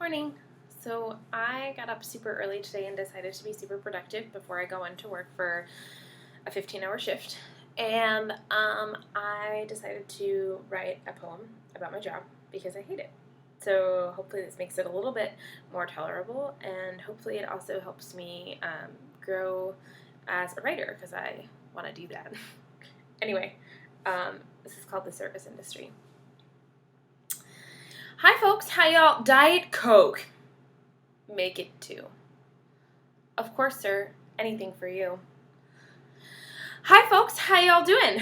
Morning. So I got up super early today and decided to be super productive before I go into work for a 15-hour shift. And I decided to write a poem about my job because I hate it. So hopefully this makes it a little bit more tolerable, and hopefully it also helps me grow as a writer because I want to do that. Anyway, this is called The Service Industry. Hi folks, how y'all? Diet Coke. Make it two. Of course, sir. Anything for you. Hi folks, how y'all doing?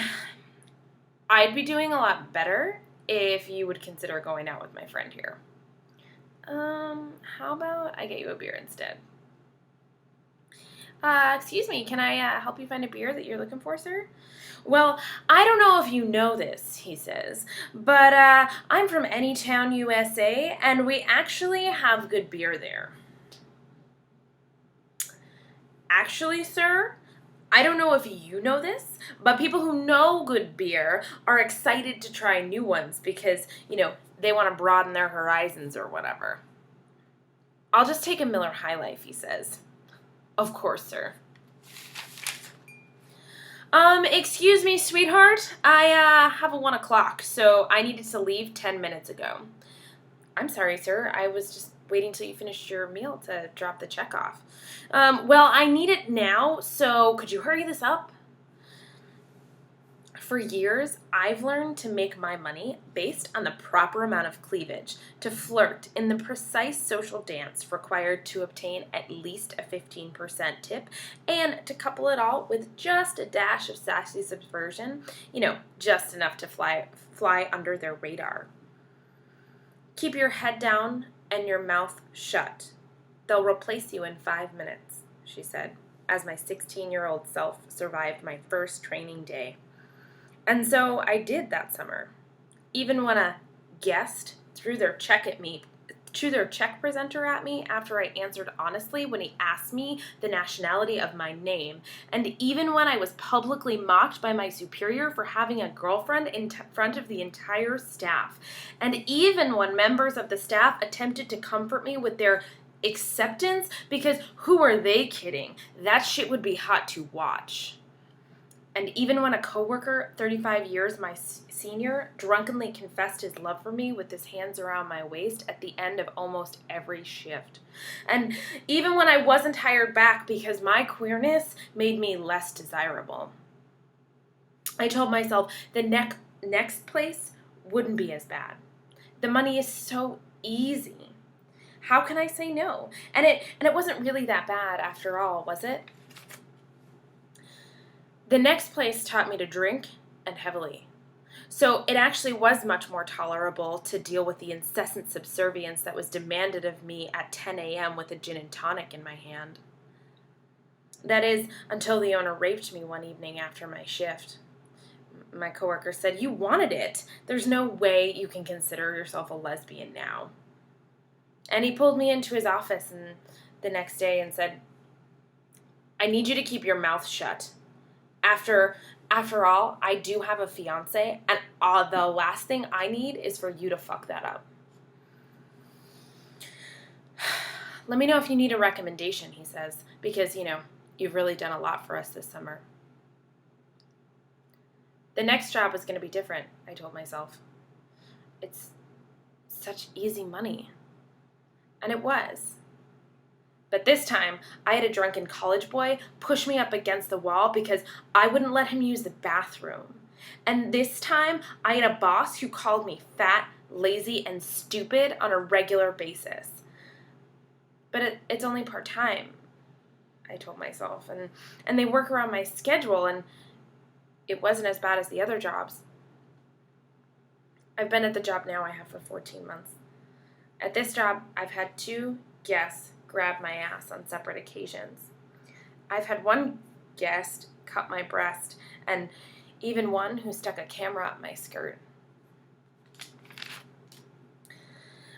I'd be doing a lot better if you would consider going out with my friend here. How about I get you a beer instead? Excuse me, can I help you find a beer that you're looking for, sir? Well, I don't know if you know this, he says, but I'm from Anytown, USA, and we actually have good beer there. Actually, sir, I don't know if you know this, but people who know good beer are excited to try new ones because, they want to broaden their horizons or whatever. I'll just take a Miller High Life, he says. Of course, sir. Excuse me, sweetheart. I have a 1 o'clock, so I needed to leave 10 minutes ago. I'm sorry, sir. I was just waiting till you finished your meal to drop the check off. Well, I need it now, so could you hurry this up? For years, I've learned to make my money based on the proper amount of cleavage, to flirt in the precise social dance required to obtain at least a 15% tip, and to couple it all with just a dash of sassy subversion, just enough to fly under their radar. Keep your head down and your mouth shut. They'll replace you in 5 minutes, she said, as my 16-year-old self survived my first training day. And so I did that summer. Even when a guest threw their check presenter at me after I answered honestly when he asked me the nationality of my name, and even when I was publicly mocked by my superior for having a girlfriend in front of the entire staff, and even when members of the staff attempted to comfort me with their acceptance, because who are they kidding? That shit would be hot to watch. And even when a coworker, 35 years my senior, drunkenly confessed his love for me with his hands around my waist at the end of almost every shift. And even when I wasn't hired back because my queerness made me less desirable. I told myself the next place wouldn't be as bad. The money is so easy. How can I say no? And it wasn't really that bad after all, was it? The next place taught me to drink, and heavily. So it actually was much more tolerable to deal with the incessant subservience that was demanded of me at 10 a.m. with a gin and tonic in my hand. That is, until the owner raped me one evening after my shift. My coworker said, "You wanted it. There's no way you can consider yourself a lesbian now." And he pulled me into his office the next day and said, "I need you to keep your mouth shut. After all, I do have a fiance, and the last thing I need is for you to fuck that up." Let me know if you need a recommendation, he says, because, you've really done a lot for us this summer. The next job was going to be different, I told myself. It's such easy money. And it was. But this time, I had a drunken college boy push me up against the wall because I wouldn't let him use the bathroom. And this time, I had a boss who called me fat, lazy, and stupid on a regular basis. But it's only part-time, I told myself. And they work around my schedule, and it wasn't as bad as the other jobs. I've been at the job now I have for 14 months. At this job, I've had 2 guests grab my ass on separate occasions. I've had one guest cut my breast, and even one who stuck a camera up my skirt.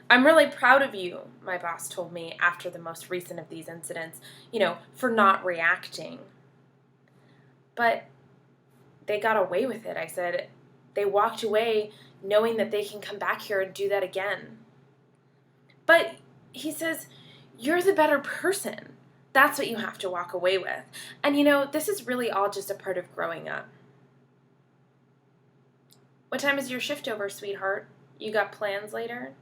"I'm really proud of you," my boss told me after the most recent of these incidents, for not reacting. "But they got away with it," I said. "They walked away knowing that they can come back here and do that again." "But He says, you're the better person. That's what you have to walk away with. And this is really all just a part of growing up. What time is your shift over, sweetheart? You got plans later?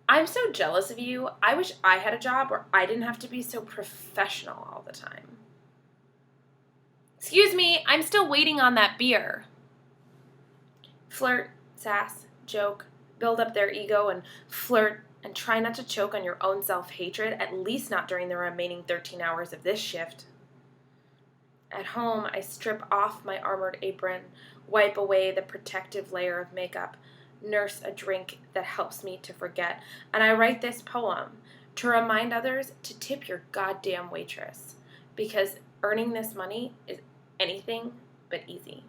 I'm so jealous of you. I wish I had a job where I didn't have to be so professional all the time. Excuse me, I'm still waiting on that beer. Flirt, sass, joke, build up their ego and flirt and try not to choke on your own self-hatred, at least not during the remaining 13 hours of this shift. At home, I strip off my armored apron, wipe away the protective layer of makeup, nurse a drink that helps me to forget, and I write this poem to remind others to tip your goddamn waitress, because earning this money is anything but easy.